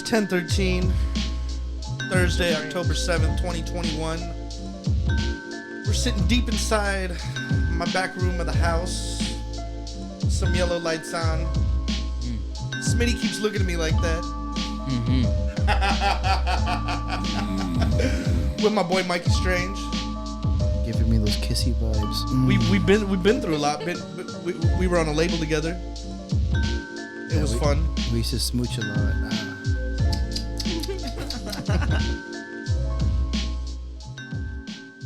10:13, Thursday, October 7th, 2021. We're sitting deep inside my back room of the house. Some yellow lights on. Smitty keeps looking at me like that. With my boy Mikey Strange. Giving me those kissy vibes. We've been through a lot. We were on a label together. It was fun. We used to smooch a lot.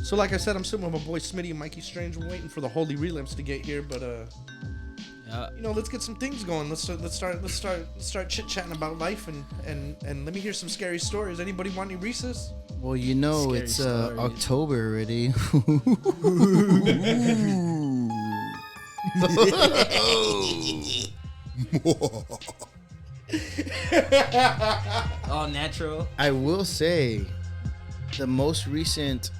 So like I said, I'm sitting with my boy Smitty and Mikey Strange. We're waiting for the Holy Relapse to get here, but let's get some things going. Let's start chit chatting about life and let me hear some scary stories. Anybody want any recess? Well, you know, scary it's October already. All natural. I will say, the most recent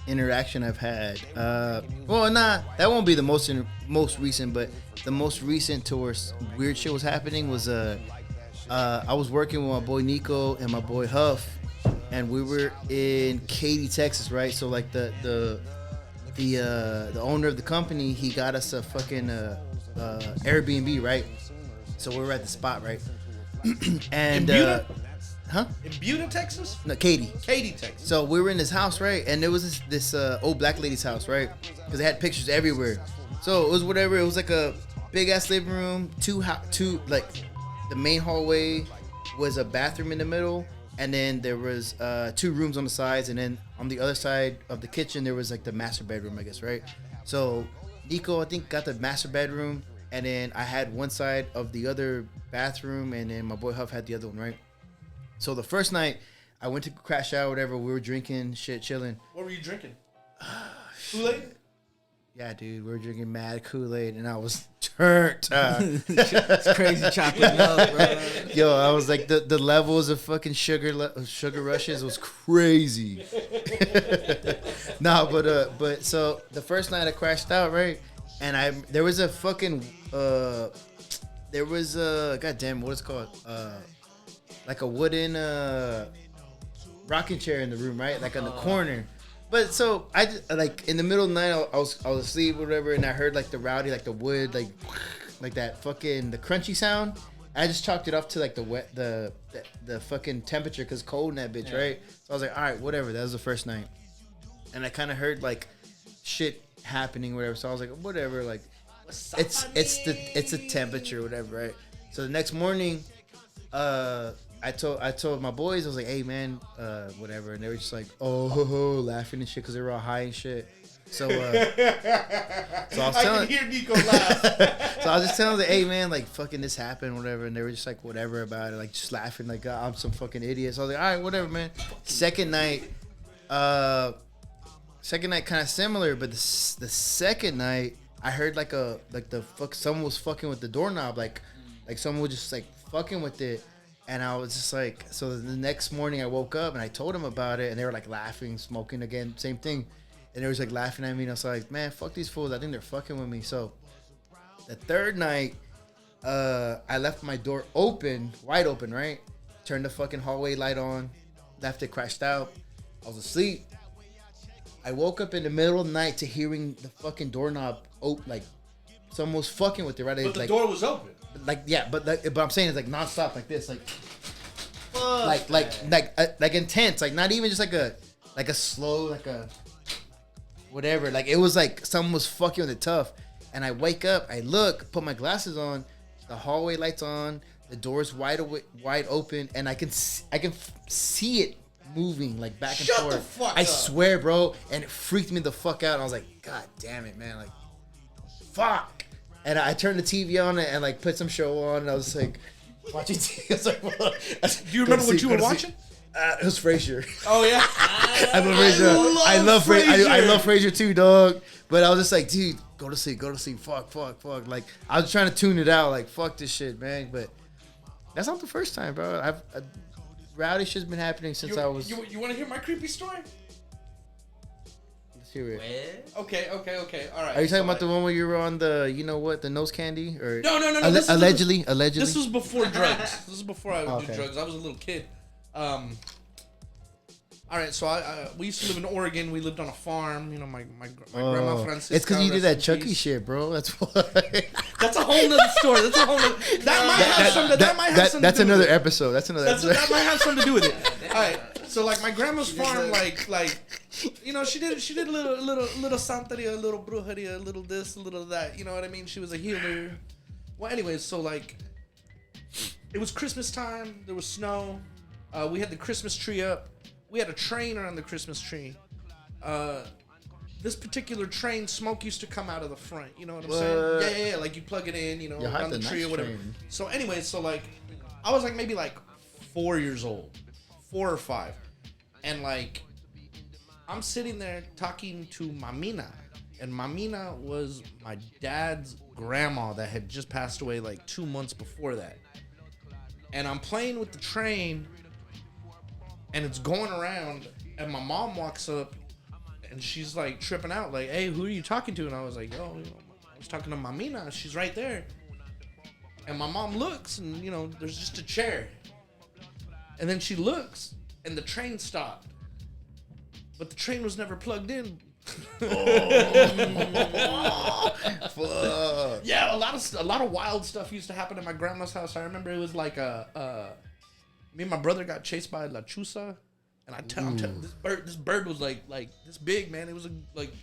interaction I've had. That won't be the most recent, but the most recent towards weird shit was happening was I was working with my boy Nico and my boy Huff, and we were in Katy, Texas, right? So like the owner of the company, he got us a fucking Airbnb, right? So we were at the spot, right? And in Buda? Huh? In Buda, Texas? No, Katy, Texas. So we were in this house, right? And there was this old black lady's house, right? Because they had pictures everywhere. So it was whatever. It was like a big ass living room, two like the main hallway was a bathroom in the middle, and then there was 2 rooms on the sides, and then on the other side of the kitchen there was like the master bedroom, I guess, right? So Nico, I think, got the master bedroom, and then I had one side of the other bathroom, and then my boy Huff had the other one, right? So the first night, I went to crash out, whatever. We were drinking, shit, chilling. What were you drinking? Kool-Aid? Yeah, dude, we were drinking mad Kool-Aid, and I was turned. It's crazy chocolate milk, bro. Yo, I was like, the levels of fucking sugar rushes was crazy. But so the first night I crashed out, right? And there was a fucking, goddamn, what is it called? Like a wooden rocking chair in the room, right? Like on the corner. But so I just, like, in the middle of the night, I was asleep or whatever, and I heard like the rowdy, like the wood, like that fucking the crunchy sound. I just chalked it up to like the fucking temperature, because cold in that bitch, right? So I was like, all right, whatever. That was the first night, and I kind of heard like shit happening, whatever. So I was like, whatever, like it's the temperature, whatever, right? So the next morning, I told my boys, I was like, hey man, whatever, and they were just like, oh, laughing and shit, because they were all high and shit. So I was telling, I can hear Nico laugh. So I was just telling them, hey man, like fucking this happened, whatever, and they were just like whatever about it, like just laughing, like I'm some fucking idiot. So I was like, all right, whatever, man. Second night kind of similar, but the second night I heard like someone was fucking with the doorknob, like someone was just like fucking with it. And I was just like, so the next morning I woke up and I told them about it, and they were like laughing, smoking again, same thing. And they was like laughing at me, and I was like, man, fuck these fools. I think they're fucking with me. So the third night, I left my door wide open, right? Turned the fucking hallway light on, left it, crashed out. I was asleep. I woke up in the middle of the night to hearing the fucking doorknob open, like someone was fucking with it, right? But the like, door was open. Like, yeah, but I'm saying it's like nonstop, like this, like intense, like not even just like a slow, like a whatever. Like it was like someone was fucking with it tough. And I wake up, I look, put my glasses on, the hallway lights on, the door's wide open, and I can see it moving like back and forth. Shut the fuck I up. swear, bro, and it freaked me the fuck out. And I was like, God damn it, man, like fuck. And I turned the TV on and like put some show on, and I was like watching TV. I was like, well, Do you remember what you were watching? It was Frasier. Oh yeah, I love Frasier. I love Frasier. I love Frasier too, dog. But I was just like, dude, go to sleep. Fuck. Like I was trying to tune it out. Like fuck this shit, man. But that's not the first time, bro. Rowdy shit's been happening since I was. You want to hear my creepy story? Let's hear it. Okay. All right. Are you talking about the one where you were on the, you know what, the nose candy? Or No. Allegedly. This was before drugs. This was before I would do drugs. I was a little kid. All right, so we used to live in Oregon. We lived on a farm. You know, my grandma Francisca. It's because you did that Chucky shit, bro. That's why. That's a whole nother story. That's a whole nother. That might have something. That's to do another with it. episode. That's another episode. That might have something to do with it. All right, so like my grandma's farm, like you know, she did a little santeria, a little brujeria, a little this, a little that. You know what I mean? She was a healer. Well, anyways, so like it was Christmas time. There was snow. We had the Christmas tree up. We had a train around the Christmas tree. This particular train, smoke used to come out of the front. You know what I'm saying? Yeah. Like you plug it in, you know, around the tree or whatever. Train. So anyway, so like I was like maybe like 4 years old, 4 or 5, and like I'm sitting there talking to Mamina, and Mamina was my dad's grandma that had just passed away like 2 months before that, and I'm playing with the train. And it's going around, and my mom walks up, and she's like tripping out, like, "Hey, who are you talking to?" And I was like, "Yo, you know, I was talking to Mamina. She's right there." And my mom looks, and you know, there's just a chair. And then she looks, and the train stopped, but the train was never plugged in. Fuck. Yeah, a lot of wild stuff used to happen at my grandma's house. I remember it was like me and my brother got chased by La Chusa, and I'm telling this bird was like this big, man. It was like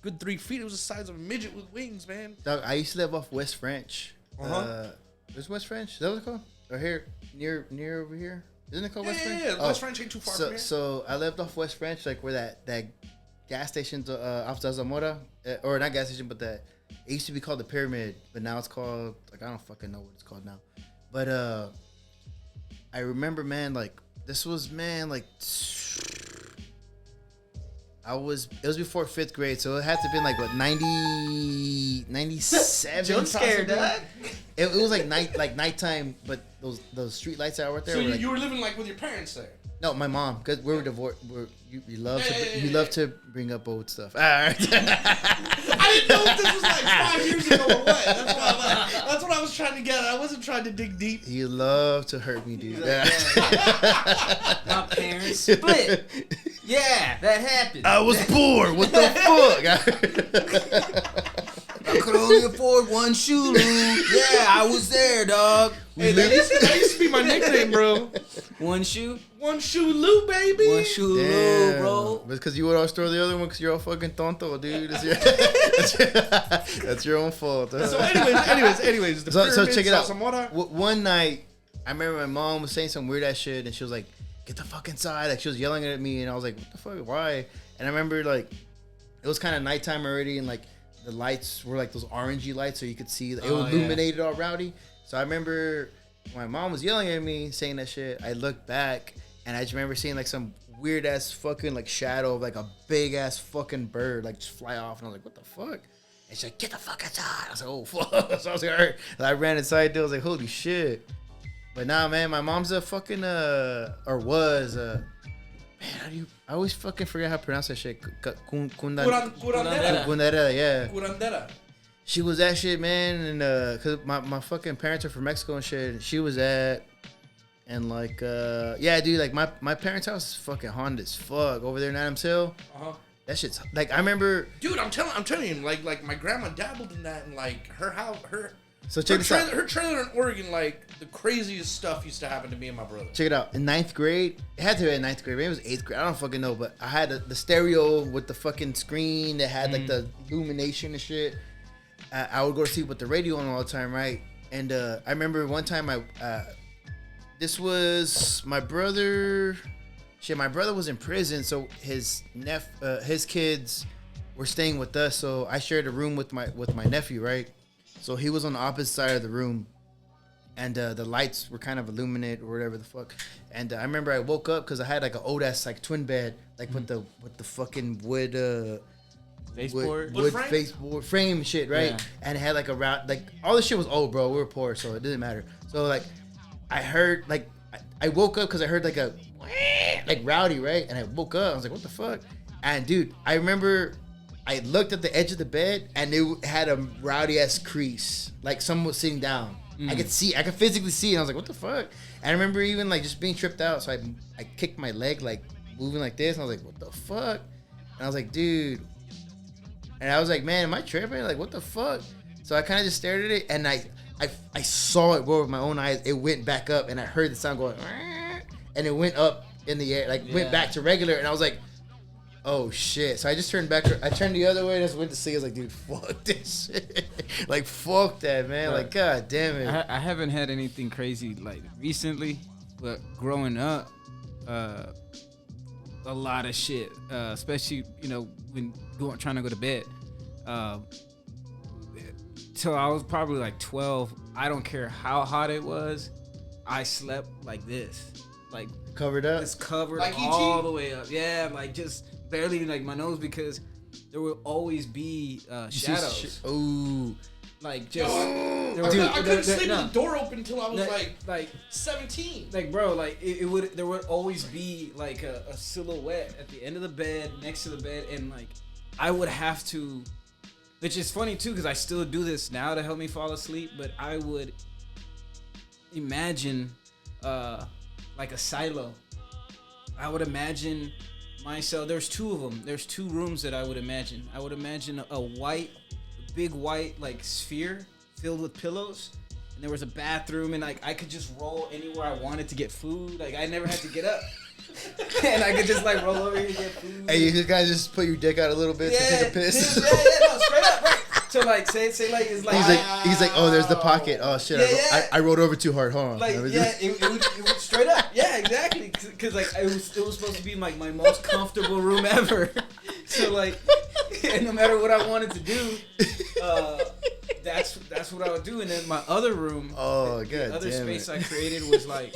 good 3 feet. It was the size of a midget with wings, man. Dog, I used to live off West French. There's West French. Is that what it's called? Or here, near over here? Isn't it called West French? Yeah. West French ain't too far from here. So I lived off West French, like where that gas station's off the Zamora, or not gas station, but that it used to be called the Pyramid, but now it's called like I don't fucking know what it's called now. But I remember, man, like this was, man, like it was before 5th grade, so it had to have been like what 97. Jump scared, dog. It was like nighttime, but those street lights out there. So were you were living like with your parents there? No, my mom, because we were divorced. You love to bring up old stuff. All right. I didn't know if this was like 5 years ago or what. That's what I was trying to get at. I wasn't trying to dig deep. You love to hurt me, dude. My parents split. Yeah, that happened. I was poor. What the fuck? I could only afford one shoe, Lou. Yeah, I was there, dog. Hey, that used to be my nickname, bro. One shoe? One shoe Lou, baby. One shoe Lou, bro. But because you would always throw the other one because you're all fucking tonto, dude. That's your own fault. So anyways. So check it out. One night, I remember my mom was saying some weird ass shit, and she was like, "Get the fuck inside!" Like she was yelling at me, and I was like, "What the fuck? Why?" And I remember like it was kind of nighttime already, and like the lights were like those orangey lights, so you could see it illuminated all rowdy. So I remember when my mom was yelling at me, saying that shit. I looked back, and I just remember seeing like some weird ass fucking like shadow of like a big ass fucking bird like just fly off, and I was like, "What the fuck?" And she's like, "Get the fuck inside." I was like, "Oh fuck!" So I was like, "All right." And I ran inside. I was like, "Holy shit!" But nah, man, my mom's a fucking man, how do you? I always fucking forget how to pronounce that shit. Curandera, yeah. Curandera. She was that shit, man, and cause my fucking parents are from Mexico and shit. And she was at, and like, yeah, dude, like my parents' house is fucking haunted as fuck over there in Adams Hill. That shit's like, I remember, dude. I'm telling you, like my grandma dabbled in that, and like her house, So check this out. Her trailer in Oregon, like the craziest stuff used to happen to me and my brother. Check it out. In 9th grade, it had to be in 9th grade. Maybe it was 8th grade. I don't fucking know, but I had the stereo with the fucking screen that had like the illumination and shit. I would go to sleep with the radio on all the time, right? And I remember one time this was my brother. Shit, my brother was in prison, so his kids were staying with us. So I shared a room with my nephew, right? So he was on the opposite side of the room, and the lights were kind of illuminated or whatever the fuck. And I remember I woke up because I had like an old ass like twin bed, like with the fucking wood baseboard frame shit, right? Yeah. And it had like a round, like all this shit was old, bro. We were poor, so it didn't matter. So like I heard like I woke up because I heard like a like rowdy, right? And I woke up, I was like, what the fuck? And dude, I remember I looked at the edge of the bed and it had a rowdy ass crease, like someone was sitting down. I could physically see it. And I was like, what the fuck? And I remember even like just being tripped out. So I kicked my leg, like moving like this. And I was like, what the fuck? And I was like, dude. And I was like, man, am I tripping? Like, what the fuck? So I kind of just stared at it, and I saw it roll with my own eyes. It went back up, and I heard the sound going, and it went up in the air, like went back to regular. And I was like, oh shit. So I just turned back. I turned the other way and just went to see. I was like, dude, fuck this shit. Like, fuck that, man. Like, god damn it. I haven't had anything crazy like recently, but growing up, a lot of shit, especially, you know, when trying to go to bed. Till I was probably like 12. I don't care how hot it was. I slept like this, like covered up. It's covered like all the way up. Yeah, like just barely like my nose, because there will always be shadows. Ooh. Like just. I couldn't sleep with the door open until I was like 17. Like, bro, like it would. There would always be like a silhouette at the end of the bed, next to the bed, and like I would have to. Which is funny too, because I still do this now to help me fall asleep. But I would imagine like a silo. I would imagine myself. There's two of them. There's two rooms that I would imagine. I would imagine a big white like sphere filled with pillows, and there was a bathroom, and like I could just roll anywhere I wanted to get food. Like I never had to get up. And I could just like roll over here and get food. Hey, you guys just put your dick out a little bit to take a piss. No, straight up, right. So like, say like it's like he's like, oh, there's the pocket. Oh shit, I rolled over too hard. Hold on. Like it would straight up. Yeah, exactly. Because like it was supposed to be like my most comfortable room ever. So like, and no matter what I wanted to do, that's what I would do. And then my other room, the other space I created was like.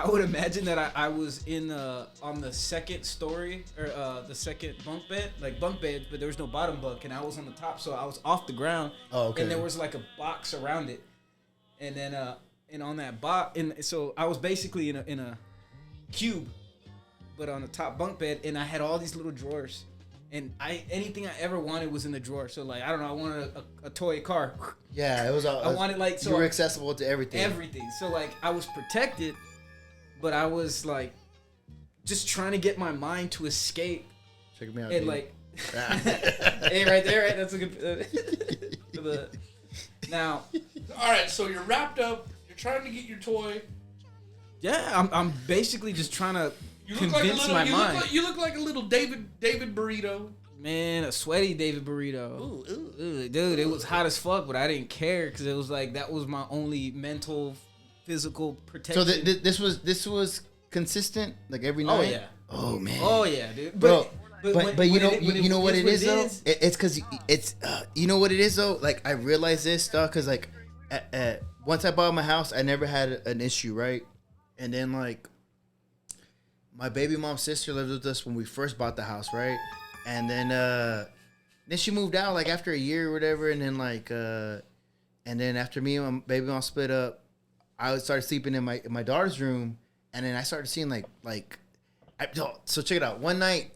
I would imagine that I was on the second story or the second bunk bed, but there was no bottom bunk, and I was on the top, so I was off the ground. Oh, okay. And there was like a box around it, and then and on that box, and so I was basically in a cube, but on the top bunk bed, and I had all these little drawers, and anything I ever wanted was in the drawer. So like I don't know, I wanted a toy car. Yeah, it was. I wanted like so you were accessible to everything. Everything. So like I was protected. But I was like, just trying to get my mind to escape. Check me out. And dude. like, hey, right there, right? That's a good. Now, all right. So you're wrapped up. You're trying to get your toy. Yeah, I'm basically just trying to convince my mind. You look like a little David burrito. Man, a sweaty David burrito. Ooh, dude, it was hot as fuck, but I didn't care because it was like that was my only mental. Physical protection. So this was consistent, like every night. Oh yeah. Oh man. Oh yeah, dude. But you know what it is though. It's because it's you know what it is though. Like I realized this stuff because like once I bought my house, I never had an issue, right? And then like my baby mom's sister lived with us when we first bought the house, right? And then she moved out like after a year or whatever, and then like and then after me and my baby mom split up. I started sleeping in my daughter's room, and then I started seeing so check it out. One night,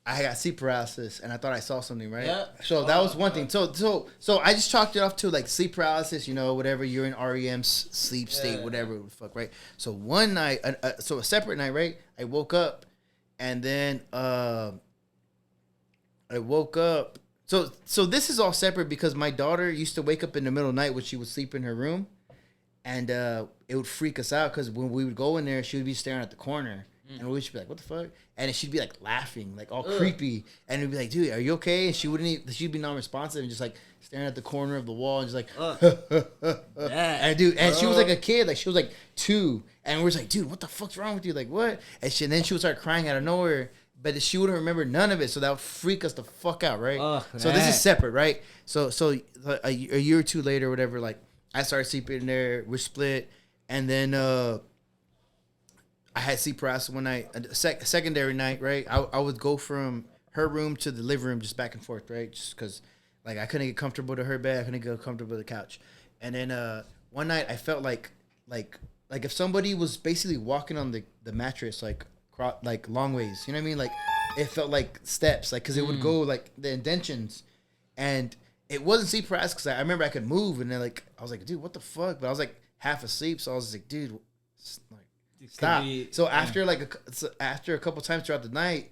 I got sleep paralysis, and I thought I saw something, right? Yeah. So that was one thing. So I just chalked it off to like sleep paralysis, you know, whatever. You're in REM sleep state, whatever the fuck, right? So one night, so a separate night, right? I woke up, and then I woke up. So this is all separate because my daughter used to wake up in the middle of the night when she would sleep in her room. And it would freak us out because when we would go in there, she would be staring at the corner. And we'd be like, what the fuck? And then she'd be like laughing, like all creepy. And we'd be like, dude, are you okay? And she'd be non-responsive and just like staring at the corner of the wall and just like, and dude, and she was like a kid, like she was like 2. And we were like, dude, what the fuck's wrong with you? Like, what? And then she would start crying out of nowhere. But she wouldn't remember none of it, so that would freak us the fuck out, right? So this is separate, right? So a year or 2 later, whatever, like, I started sleeping in there. We're split, and then I had sleep paralysis one night. A secondary night, right? I would go from her room to the living room, just back and forth, right? Just because, like, I couldn't get comfortable to her bed, I couldn't get comfortable to the couch. And then one night, I felt like if somebody was basically walking on the mattress, like long ways, you know what I mean? Like it felt like steps, like because it would go like the indentions, and it wasn't sleep paralysis because I remember I could move, and then like I was like, dude, what the fuck? But I was like half asleep, so I was like, dude, like stop. So after after a couple times throughout the night,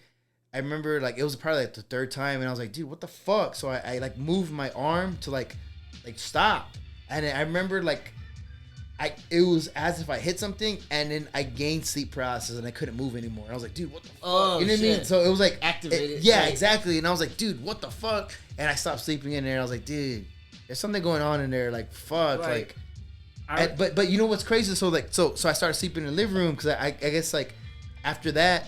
I remember like it was probably like the third time, and I was like, dude, what the fuck? So I like moved my arm to like stop, and I remember like. It was as if I hit something and then I gained sleep paralysis and I couldn't move anymore. And I was like, dude, what the fuck? Oh, you know what I mean? So it was like activated. Yeah, exactly. And I was like, dude, what the fuck? And I stopped sleeping in there. I was like, dude, there's something going on in there. Like, fuck. But you know what's crazy? So like, so I started sleeping in the living room because I guess like after that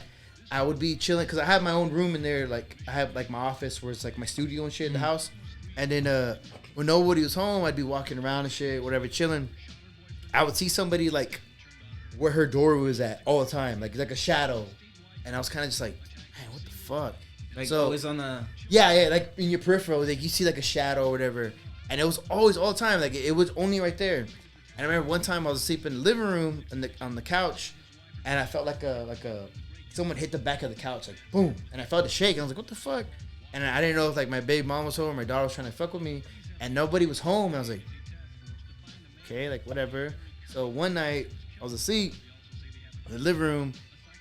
I would be chilling because I have my own room in there. Like I have like my office where it's like my studio and shit in the house. And then when nobody was home, I'd be walking around and shit, whatever, chilling. I would see somebody like where her door was at all the time, like a shadow, and I was kind of just like, man, what the fuck? Like always on the yeah, like in your peripheral, like you see like a shadow or whatever, and it was always all the time, like it was only right there. And I remember one time I was asleep in the living room on the couch, and I felt like someone hit the back of the couch, like boom, and I felt a shake, and I was like, what the fuck? And I didn't know if like my baby mom was home or my daughter was trying to fuck with me, and nobody was home, and I was like, okay, like whatever. So one night I was asleep in the living room,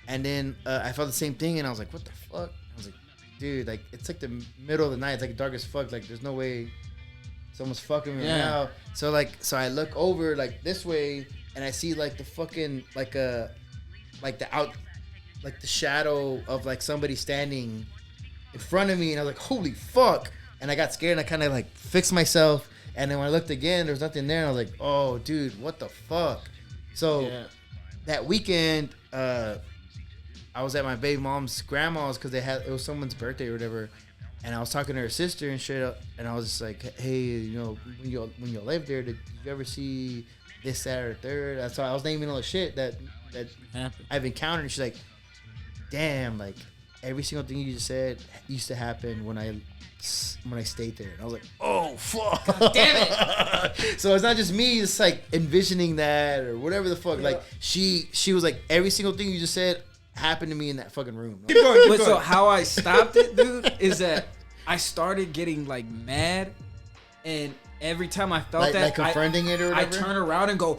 and then I felt the same thing, and I was like, what the fuck? I was like, dude, like it's like the middle of the night, it's like dark as fuck, like there's no way someone's fucking me right now. So I look over like this way, and I see like the fucking like the shadow of like somebody standing in front of me, and I was like, holy fuck. And I got scared, and I kind of like fixed myself. And then when I looked again, there was nothing there. And I was like, oh, dude, what the fuck? So that weekend, I was at my baby mom's grandma's because it was someone's birthday or whatever. And I was talking to her sister and shit. And I was just like, hey, you know, when you lived there, did you ever see this, that, or third? That's why I was naming all the shit that I've encountered. And she's like, damn, like every single thing you just said used to happen when I stayed there. And I was like, oh fuck, God damn it. So it's not just me, it's like envisioning that or whatever the fuck. Like she was like, every single thing you just said happened to me in that fucking room. Keep going. But so how I stopped it, dude, is that I started getting like mad, and every time I felt like confronting it or whatever, I turn around and go,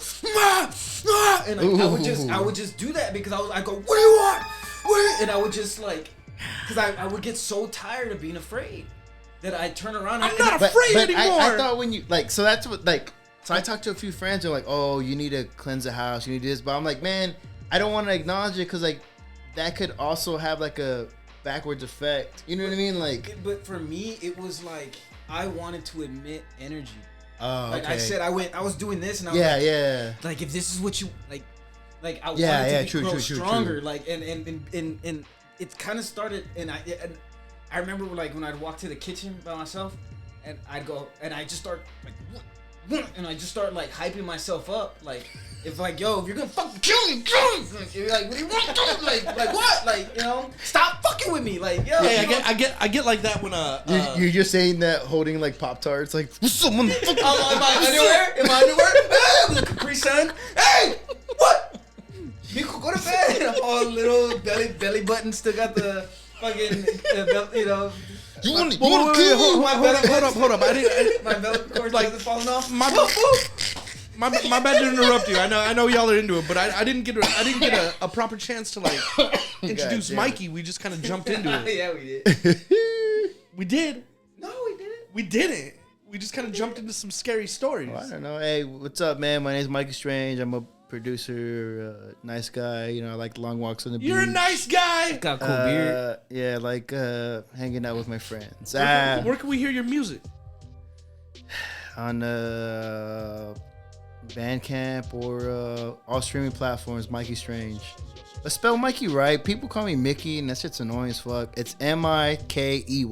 and like, I would just do that because I go, what do you want? And I would just like, because I would get so tired of being afraid that I turn around. I'm not afraid anymore. I thought when you like, so that's what like. So I talked to a few friends who are like, oh, you need to cleanse the house, you need to do this. But I'm like, man, I don't want to acknowledge it because like that could also have like a backwards effect. You know what I mean? Like, but for me, it was like I wanted to emit energy. Oh, like I said, I was doing this, and I was like, if this is what you like I wanted to grow stronger. True. Like, and it kind of started, and I remember like when I'd walk to the kitchen by myself, and I'd go, and I just start like, and I just start like hyping myself up, like if like, yo, if you're gonna fucking kill me, you're like, what do you want to do? Like what? Like, you know, stop fucking with me, like, yo. Yeah, I get like that when you're just saying that holding like Pop-Tarts, like someone fucking. In my underwear, with a Capri Sun. Hey, what? You go to bed. And all little belly button still got the fucking, you know. You want to kill me? Hold up. My belly cord like falling off. My bad to interrupt you. I know y'all are into it, but I didn't get a proper chance to like introduce Mikey. We just kind of jumped into it. Yeah, we did. We did. No, we didn't. We didn't. We just kind of jumped into some scary stories. Well, I don't know. Hey, what's up, man? My name's Mikey Strange. I'm a producer, nice guy. You know, I like long walks on the beach. You're a nice guy. Got a cool beard. Yeah, like hanging out with my friends. Where can we hear your music? On Bandcamp or all streaming platforms, Mikey Strange. Let's spell Mikey right. People call me Mickey, and that shit's annoying as fuck. It's Mikey.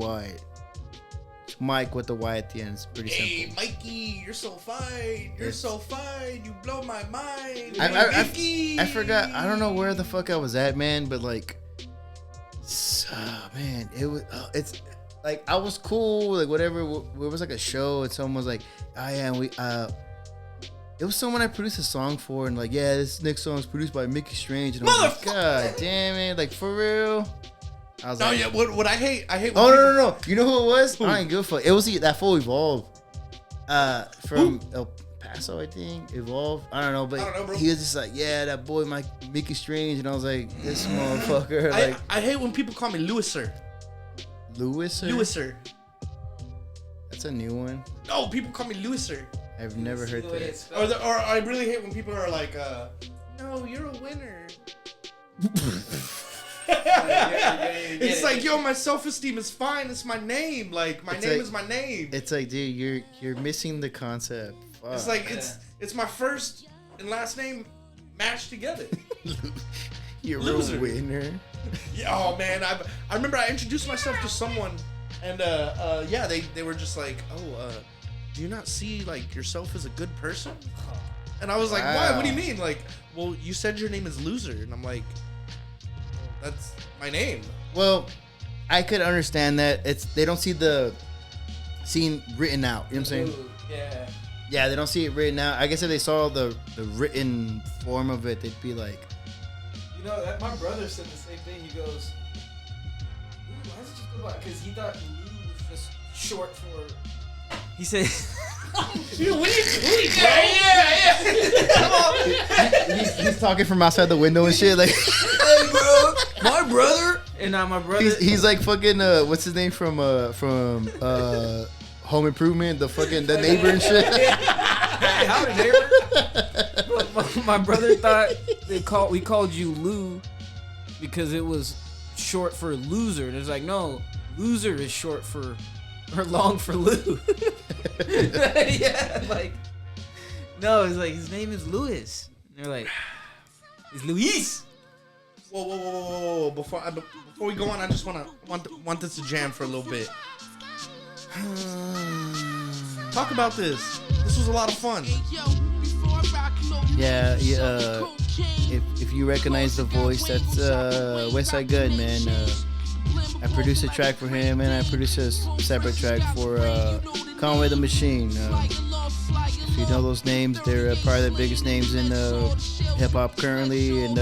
Mike with the Y at the end. It's pretty simple. Hey, Mikey, you're so fine. You're so fine. You blow my mind. I forgot. I don't know where the fuck I was at, man. But like, man, it was. It's like I was cool. Like whatever. It was like a show, and someone was like, "Oh yeah," and we. It was someone I produced a song for, and like, yeah, this next song is produced by Mickey Strange. And I was like, God damn it, like for real. I was No, like, yeah. What I hate. I hate. oh When no. You know who it was? Who? I ain't give a fuck. It was that fool Evolve. From El Paso, I think. Evolve. I don't know, but I don't know, bro. he was just like, yeah, that boy Mickey Strange, and I was like, this motherfucker. Like, I hate when people call me Lewiser. Lewiser. That's a new one. No, people call me Lewiser. I've never heard that. Or I really hate when people are like, no, you're a winner. It's like, yo, my self-esteem is fine. It's my name. Like, my name is my name. It's like, dude, you're missing the concept. Fuck. It's like it's my first and last name mashed together. You're Loser. a winner. Yeah, oh man, I remember I introduced myself to someone, and yeah, they were just like, do you not see like yourself as a good person? And I was like, why? What do you mean? Like, well, you said your name is Loser, and I'm like, that's my name. Well, I could understand that. They don't see the scene written out. You know what I'm saying? Yeah. Yeah, they don't see it written out. I guess if they saw the written form of it, they'd be like, You know, my brother said the same thing. He goes, "Ooh, why does it just go by?" Because he thought Lou was just short for. He said, Dude, what are you doing, bro? Yeah. he's talking from outside the window and shit. Like, Hey, bro, my brother. And now my brother. he's like fucking what's his name from Home Improvement, the neighbor and shit. Hey, howdy, neighbor. My brother thought we called you Lou because it was short for loser. And it's like, no, loser is short for or long for Lou. Yeah, like no, it's like his name is Louis. And they're like, it's Luis. Whoa. Before we go on, I just want this to jam for a little bit. Talk about this. This was a lot of fun. Yeah. If you recognize the voice, that's Westside Gun, man. I produced a track for him, and I produced a separate track for Conway the Machine. If you know those names, they're probably the biggest names in hip hop currently, and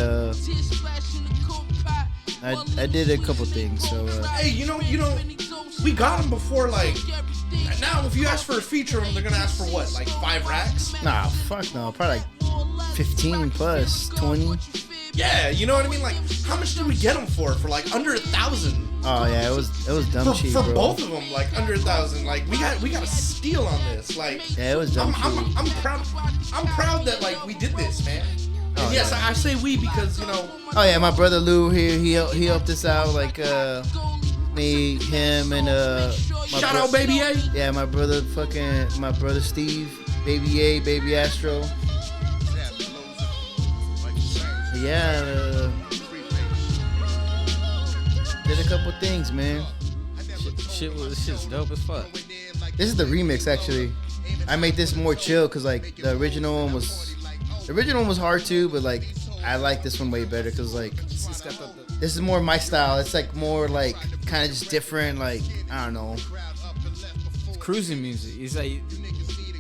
I did a couple things. So Hey, you know, we got them before. Like now, if you ask for a feature, they're gonna ask for what, like 5 racks? nah, fuck no, probably like 15 plus 20. Yeah, you know what I mean. Like, how much did we get them for? For like under 1,000. Oh yeah, it was dumb cheap, for bro. both of them, like under 1,000. Like we got a steal on this. Like Yeah, it was dumb cheap. I'm proud that like we did this, man. And yes, I say we because you know. Oh yeah, my brother Lou here, he helped us out, like me, him, and Shout out, Baby A. Yeah, my brother Steve, Baby A, Baby Astro. Yeah, did a couple things, man. Shit's dope as fuck. This is the remix, actually. I made this more chill because like the original one was hard too, but like I like this one way better because like this is more my style. It's like more like kind of just different. Like I don't know. It's cruising music. It's like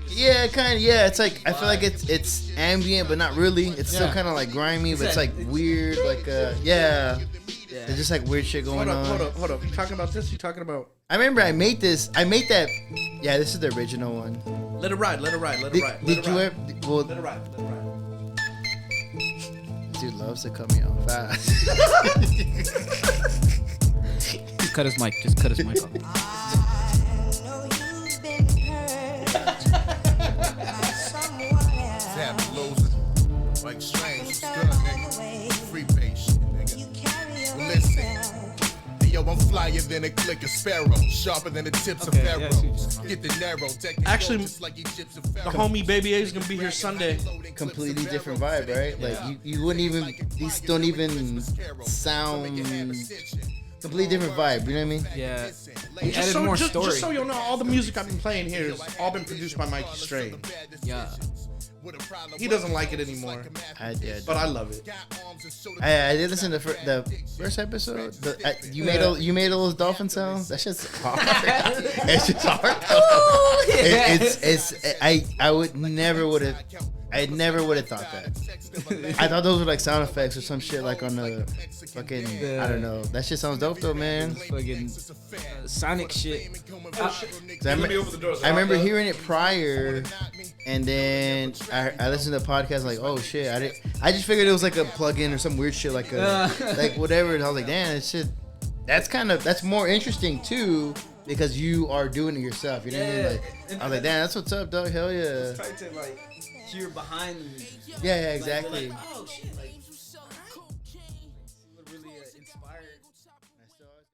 Yeah, kind of. Yeah, it's like I feel like it's ambient, but not really. It's still kind of like grimy, but it's like weird. Like yeah. There's just like weird shit going on. Hold up. You talking about this? You talking about? I remember I made that. Yeah, this is the original one. Let it ride. Did you ever? Well, Let it ride. dude loves to cut me off fast. just cut his mic. off. Like strange, stuck, nigga. Free patient, nigga. Well, listen. Hey, yo, I'm flyer than a click of sparrow, sharper than the tips of pharaoh. Get the narrow. Actually, like the homie Baby A is gonna be here Sunday. Completely different vibe, right? Like you wouldn't even. These don't even sound. Completely different vibe. You know what I mean? Yeah. He added more story. Just so you'll know, all the music I've been playing here has all been produced by Mikey Strange. Yeah. He doesn't like it anymore, I did. but I love it. I did listen to the first episode. You made all those dolphin sounds. That shit's hard. It's just hard. I would never would have I never would have thought that. I thought those were like sound effects or some shit like on the fucking, I don't know. That shit sounds dope though, man. Fucking Sonic shit. I remember hearing it prior, and then I listened to the podcast like, oh shit, I just figured it was like a plug-in or some weird shit like like whatever. And I was like, damn, that shit. That's more interesting too because you are doing it yourself. You know what I mean? Like, I was like, damn, that's what's up, dog. Hell yeah. It's tight to like hear behind the music. Yeah, exactly. Like, oh shit, like, what really inspired.